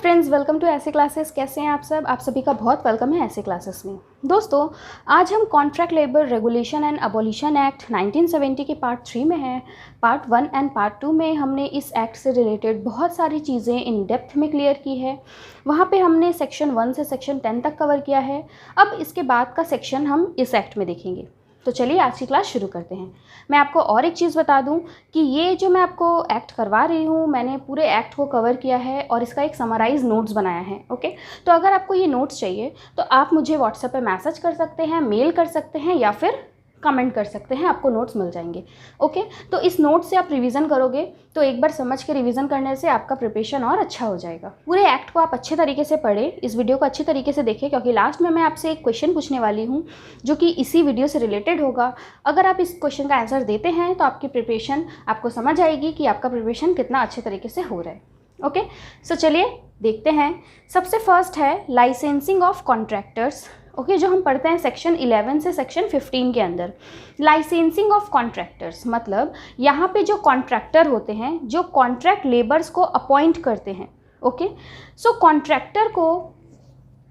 Friends, welcome to ऐसे classes. कैसे हैं आप सभी का बहुत वेलकम है ऐसे क्लासेस में। दोस्तों, आज हम contract labour regulation and abolition act 1970 के पार्ट 3 में हैं। पार्ट 1 एंड पार्ट 2 में हमने इस एक्ट से रिलेटेड बहुत सारी चीज़ें इन डेप्थ में क्लियर की है। वहाँ पे हमने सेक्शन 1 से सेक्शन 10 तक कवर किया है। अब इसके बाद का सेक्शन हम इस एक्ट में देखेंगे। तो चलिए आज की क्लास शुरू करते हैं। मैं आपको और एक चीज़ बता दूं कि ये जो मैं आपको एक्ट करवा रही हूँ, मैंने पूरे एक्ट को कवर किया है और इसका एक समराइज नोट्स बनाया है। ओके, तो अगर आपको ये नोट्स चाहिए तो आप मुझे व्हाट्सएप पे मैसेज कर सकते हैं, मेल कर सकते हैं या फिर कमेंट कर सकते हैं, आपको नोट्स मिल जाएंगे। ओके, तो इस नोट से आप रिवीजन करोगे तो एक बार समझ के रिवीजन करने से आपका प्रिपरेशन और अच्छा हो जाएगा। पूरे एक्ट को आप अच्छे तरीके से पढ़ें, इस वीडियो को अच्छे तरीके से देखें, क्योंकि लास्ट में मैं आपसे एक क्वेश्चन पूछने वाली हूँ जो कि इसी वीडियो से रिलेटेड होगा। अगर आप इस क्वेश्चन का आंसर देते हैं तो आपकी प्रिपरेशन, आपको समझ आएगी कि आपका प्रिपरेशन कितना अच्छे तरीके से हो रहा है। ओके, सो चलिए देखते हैं। सबसे फर्स्ट है लाइसेंसिंग ऑफ कॉन्ट्रैक्टर्स। ओके, जो हम पढ़ते हैं सेक्शन 11 से सेक्शन 15 के अंदर। लाइसेंसिंग ऑफ कॉन्ट्रैक्टर्स मतलब यहाँ पे जो कॉन्ट्रैक्टर होते हैं, जो कॉन्ट्रैक्ट लेबर्स को अपॉइंट करते हैं। ओके, सो कॉन्ट्रैक्टर को,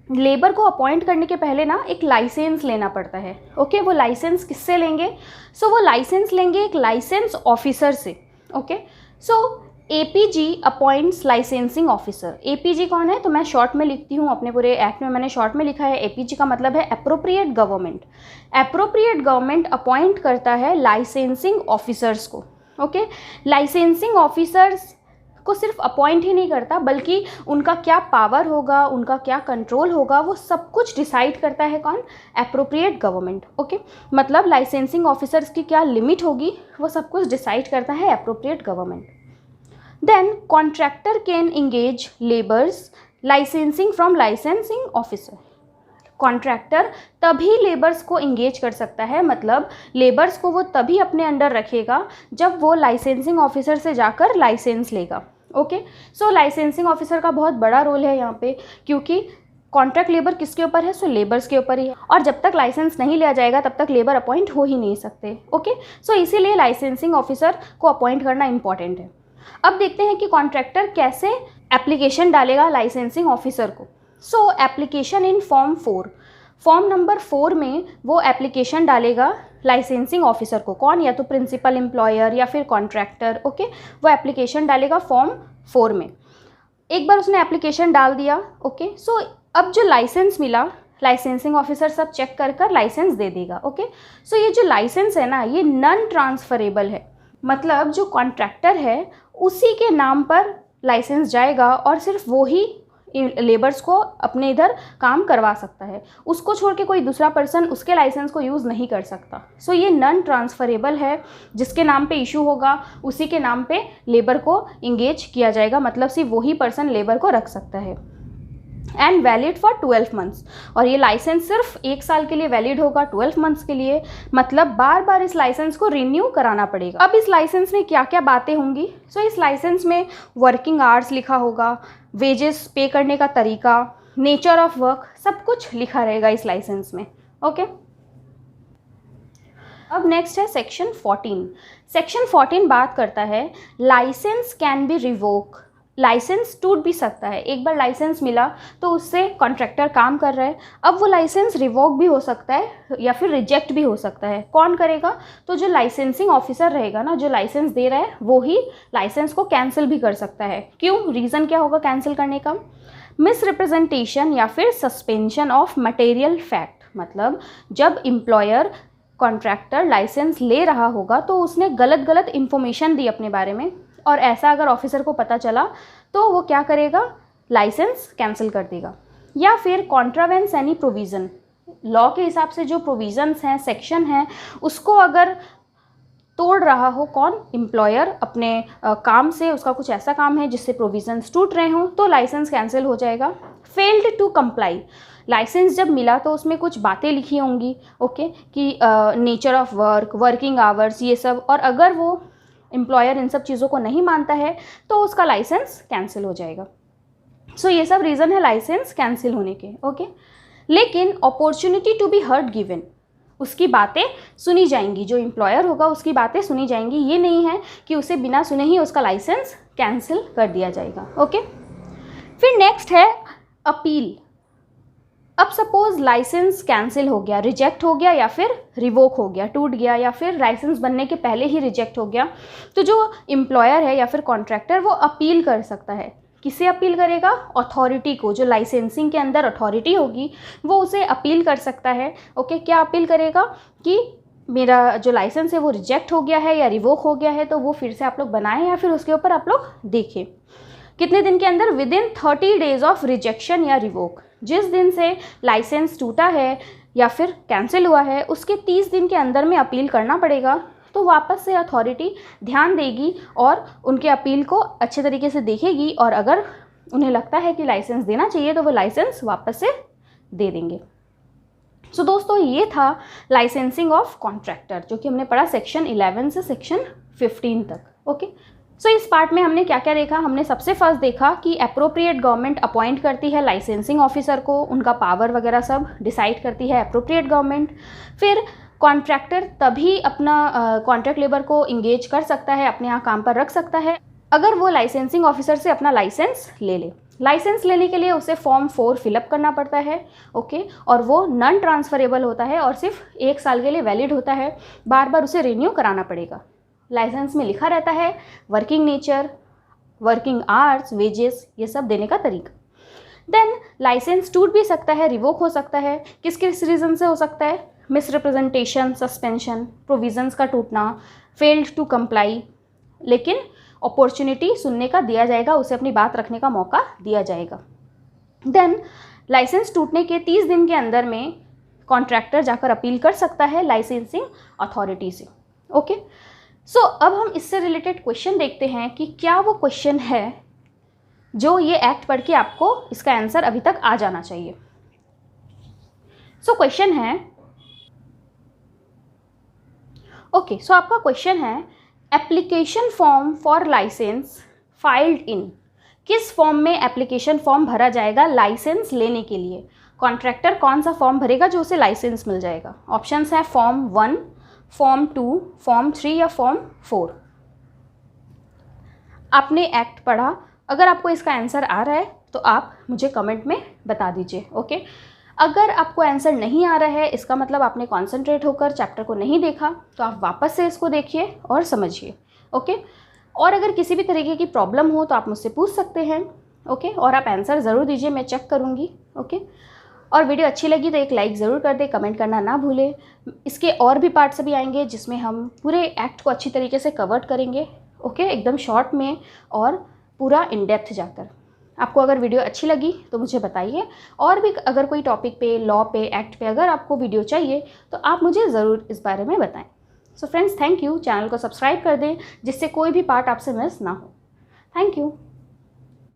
लेबर को अपॉइंट करने के पहले ना एक लाइसेंस लेना पड़ता है। ओके, वो लाइसेंस किससे लेंगे? सो वो लाइसेंस लेंगे एक लाइसेंस ऑफिसर से। ओके, सो APG appoints licensing officer. APG कौन है? तो मैं शॉर्ट में लिखती हूँ, अपने पूरे एक्ट में मैंने शॉर्ट में लिखा है। APG का मतलब है appropriate government. Appropriate government appoint करता है लाइसेंसिंग ऑफिसर्स को। ओके, लाइसेंसिंग ऑफिसर्स को सिर्फ अपॉइंट ही नहीं करता, बल्कि उनका क्या पावर होगा, उनका क्या कंट्रोल होगा, वो सब कुछ डिसाइड करता है कौन? Appropriate government. ओके, मतलब लाइसेंसिंग ऑफिसर्स की क्या लिमिट होगी, वो सब कुछ डिसाइड करता है appropriate government. Then contractor can engage laborers licensing from licensing officer. Contractor तभी लेबर्स को इंगेज कर सकता है, मतलब लेबर्स को वो तभी अपने अंडर रखेगा जब वो लाइसेंसिंग ऑफिसर से जाकर लाइसेंस लेगा। ओके, सो लाइसेंसिंग ऑफिसर का बहुत बड़ा रोल है यहाँ पे, क्योंकि कॉन्ट्रैक्ट लेबर किसके ऊपर है? सो लेबर्स के ऊपर ही है, और जब तक लाइसेंस नहीं लिया जाएगा तब तक लेबर अपॉइंट हो ही नहीं सकते। ओके, सो इसीलिए लाइसेंसिंग ऑफिसर को अपॉइंट करना इंपॉर्टेंट है। अब देखते हैं कि कॉन्ट्रैक्टर कैसे एप्लीकेशन डालेगा लाइसेंसिंग ऑफिसर को। सो application in form 4, form number 4 में वो एप्लीकेशन डालेगा लाइसेंसिंग ऑफिसर को। कौन? या तो प्रिंसिपल एम्प्लॉयर या फिर कॉन्ट्रैक्टर। ओके, वो एप्लीकेशन डालेगा फॉर्म 4 में। एक बार उसने एप्लीकेशन डाल दिया, ओके, सो अब जो लाइसेंस मिला, लाइसेंसिंग ऑफिसर सब चेक कर लाइसेंस दे देगा। ओके, सो ये जो लाइसेंस है ना, ये नॉन ट्रांसफरेबल है, मतलब जो कॉन्ट्रैक्टर है उसी के नाम पर लाइसेंस जाएगा और सिर्फ वो ही लेबर्स को अपने इधर काम करवा सकता है। उसको छोड़ के कोई दूसरा पर्सन उसके लाइसेंस को यूज़ नहीं कर सकता। सो ये नॉन ट्रांसफरेबल है, जिसके नाम पे इशू होगा उसी के नाम पे लेबर को इंगेज किया जाएगा, मतलब सिर्फ वही पर्सन लेबर को रख सकता है। एंड वैलिड फॉर 12 मंथ्स, और ये लाइसेंस सिर्फ 1 साल के लिए वैलिड होगा, 12 मंथ्स के लिए, मतलब बार बार इस लाइसेंस को रिन्यू कराना पड़ेगा। अब इस लाइसेंस में क्या क्या बातें होंगी? सो इस लाइसेंस में वर्किंग आवर्स लिखा होगा, वेजेस पे करने का तरीका, नेचर ऑफ वर्क, सब कुछ लिखा रहेगा इस लाइसेंस में। ओके, अब नेक्स्ट है सेक्शन 14। सेक्शन 14 बात करता है license can be revoke. License टूट भी सकता है। एक बार लाइसेंस मिला तो उससे कॉन्ट्रैक्टर काम कर रहा है, अब वो लाइसेंस रिवोक भी हो सकता है या फिर रिजेक्ट भी हो सकता है। कौन करेगा? तो जो लाइसेंसिंग ऑफिसर रहेगा ना, जो लाइसेंस दे रहा है, वो ही लाइसेंस को कैंसिल भी कर सकता है। क्यों? रीज़न क्या होगा कैंसिल करने का? मिसरिप्रेजेंटेशन या फिर सस्पेंशन ऑफ मटेरियल फैक्ट, मतलब जब एम्प्लॉयर कॉन्ट्रैक्टर लाइसेंस ले रहा होगा तो उसने गलत इन्फॉर्मेशन दी अपने बारे में, और ऐसा अगर ऑफिसर को पता चला तो वो क्या करेगा? लाइसेंस कैंसिल कर देगा। या फिर कॉन्ट्रावेंस एनी प्रोविज़न, लॉ के हिसाब से जो प्रोविज़न्स हैं, सेक्शन हैं, उसको अगर तोड़ रहा हो कौन? एम्प्लॉयर अपने काम से, उसका कुछ ऐसा काम है जिससे प्रोविज़न्स टूट रहे हों, तो लाइसेंस कैंसिल हो जाएगा। फेल्ड टू कंप्लाई, लाइसेंस जब मिला तो उसमें कुछ बातें लिखी होंगी, ओके, कि nature of work, working hours, ये सब, और अगर वो एम्प्लॉयर इन सब चीज़ों को नहीं मानता है तो उसका लाइसेंस कैंसिल हो जाएगा। सो ये सब रीज़न है लाइसेंस कैंसिल होने के। ओके, लेकिन opportunity to be heard given, उसकी बातें सुनी जाएंगी, जो एम्प्लॉयर होगा उसकी बातें सुनी जाएंगी। ये नहीं है कि उसे बिना सुने ही उसका लाइसेंस कैंसिल कर दिया जाएगा। ओके, फिर नेक्स्ट है अपील। अब सपोज लाइसेंस कैंसिल हो गया, रिजेक्ट हो गया या फिर रिवोक हो गया, टूट गया या फिर लाइसेंस बनने के पहले ही रिजेक्ट हो गया, तो जो एम्प्लॉयर है या फिर कॉन्ट्रैक्टर वो अपील कर सकता है। किसे अपील करेगा? अथॉरिटी को, जो लाइसेंसिंग के अंदर अथॉरिटी होगी वो उसे अपील कर सकता है। ओके, क्या अपील करेगा कि मेरा जो लाइसेंस है वो रिजेक्ट हो गया है या रिवोक हो गया है, तो वो फिर से आप लोग बनाएं या फिर उसके ऊपर आप लोग देखें। कितने दिन के अंदर? विदिन 30 डेज ऑफ रिजेक्शन या रिवोक। जिस दिन से लाइसेंस टूटा है या फिर कैंसिल हुआ है उसके 30 दिन के अंदर में अपील करना पड़ेगा। तो वापस से अथॉरिटी ध्यान देगी और उनके अपील को अच्छे तरीके से देखेगी, और अगर उन्हें लगता है कि लाइसेंस देना चाहिए तो वो लाइसेंस वापस से दे देंगे। सो दोस्तों, ये था लाइसेंसिंग ऑफ कॉन्ट्रैक्टर, जो कि हमने पढ़ा सेक्शन 11 से सेक्शन 15 तक। ओके, सो इस पार्ट में हमने क्या क्या देखा? हमने सबसे फर्स्ट देखा कि एप्रोप्रिएट गवर्नमेंट अपॉइंट करती है लाइसेंसिंग ऑफिसर को, उनका पावर वगैरह सब डिसाइड करती है एप्रोप्रिएट गवर्नमेंट। फिर कॉन्ट्रैक्टर तभी अपना कॉन्ट्रैक्ट लेबर को इंगेज कर सकता है, अपने यहाँ काम पर रख सकता है, अगर वो लाइसेंसिंग ऑफिसर से अपना लाइसेंस ले ले। लाइसेंस लेने के लिए उसे फॉर्म 4 फिलअप करना पड़ता है। ओके, और वो नॉन ट्रांसफरेबल होता है और सिर्फ 1 साल के लिए वैलिड होता है, बार बार उसे रिन्यू कराना पड़ेगा। लाइसेंस में लिखा रहता है working nature, working hours, wages, ये सब देने का तरीका। देन लाइसेंस टूट भी सकता है, रिवोक हो सकता है। किस किस रीज़न से हो सकता है? मिसरिप्रेजेंटेशन, सस्पेंशन, प्रोविजंस का टूटना, फेल्ड टू कंप्लाई, लेकिन अपॉर्चुनिटी सुनने का दिया जाएगा, उसे अपनी बात रखने का मौका दिया जाएगा। देन लाइसेंस टूटने के 30 दिन के अंदर में कॉन्ट्रैक्टर जाकर अपील कर सकता है लाइसेंसिंग अथॉरिटी से। ओके, सो अब हम इससे रिलेटेड क्वेश्चन देखते हैं कि क्या वो क्वेश्चन है जो ये एक्ट पढ़ के आपको इसका आंसर अभी तक आ जाना चाहिए। सो क्वेश्चन है, ओके, सो आपका क्वेश्चन है application form for license filed in. किस फॉर्म में एप्लीकेशन फॉर्म भरा जाएगा लाइसेंस लेने के लिए? कॉन्ट्रैक्टर कौन सा फॉर्म भरेगा जो उसे लाइसेंस मिल जाएगा? ऑप्शंस है फॉर्म 1, फॉर्म 2, फॉर्म 3 या फॉर्म 4। आपने एक्ट पढ़ा, अगर आपको इसका आंसर आ रहा है तो आप मुझे कमेंट में बता दीजिए। ओके, अगर आपको आंसर नहीं आ रहा है इसका मतलब आपने कॉन्सेंट्रेट होकर चैप्टर को नहीं देखा, तो आप वापस से इसको देखिए और समझिए। ओके, और अगर किसी भी तरीके की प्रॉब्लम हो तो आप मुझसे पूछ सकते हैं। ओके, और आप आंसर ज़रूर दीजिए, मैं चेक करूँगी। ओके, और वीडियो अच्छी लगी तो एक लाइक ज़रूर कर दे, कमेंट करना ना भूले। इसके और भी पार्ट्स भी आएंगे जिसमें हम पूरे एक्ट को अच्छी तरीके से कवर करेंगे। ओके, एकदम शॉर्ट में और पूरा इन डेप्थ जाकर। आपको अगर वीडियो अच्छी लगी तो मुझे बताइए, और भी अगर कोई टॉपिक पे, लॉ पे, एक्ट पे अगर आपको वीडियो चाहिए तो आप मुझे ज़रूर इस बारे में बताएं। So friends, thank you. Channel को सब्सक्राइब कर दें जिससे कोई भी पार्ट आपसे मिस ना हो। Thank you.